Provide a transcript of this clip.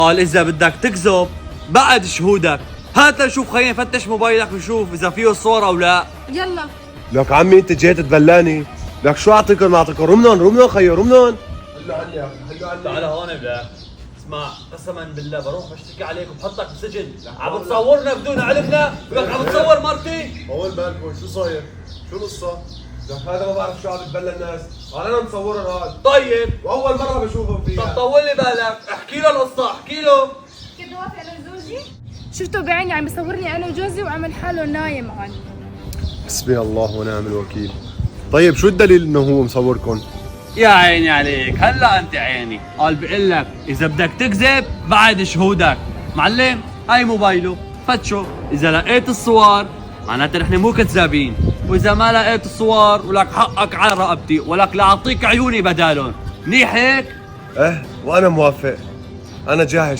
قال إذا بدك تكذب بعد شهودك. هات لنشوف، خلينا نفتش موبايلك ونشوف إذا فيه الصور أو لا. يلا. لك عمي انت جاي تتبلاني. لك شو اعطيكم رمنون خيو رمنون. هلو عني تعال هون بلا. اسمع، قسما بالله بروح بشتكي عليك وبحطك بسجن. عم بتصورنا بدون علمنا، لك عم بتصور مرتي. طول بالكم، شو صاير؟ شو القصة؟ لك هذا ما بعرف شو عم يتبلى الناس، انا مصورهم هذا. طيب واول مرة بشوفهم فيها. طب طول لي بالك، احكي له القصة، احكي له. كنت واقفة انا وزوجي، شفته بعيني عم يصورني انا وجوزي وعمل حاله نايم عن. حسبي الله ونعم الوكيل. طيب شو الدليل انه هو مصوركم؟ يا عيني عليك، هلا انت عيني. قال بقول لك اذا بدك تكذب بعد شهودك. معلم هاي موبايله، فتشه، اذا لقيت الصور معناتها نحن مو كذابين، واذا ما لقيت الصور ولك حقك على رقبتي، ولك لاعطيك عيوني بدالهم. منيح هيك؟ ايه وانا موافق، انا جاهز.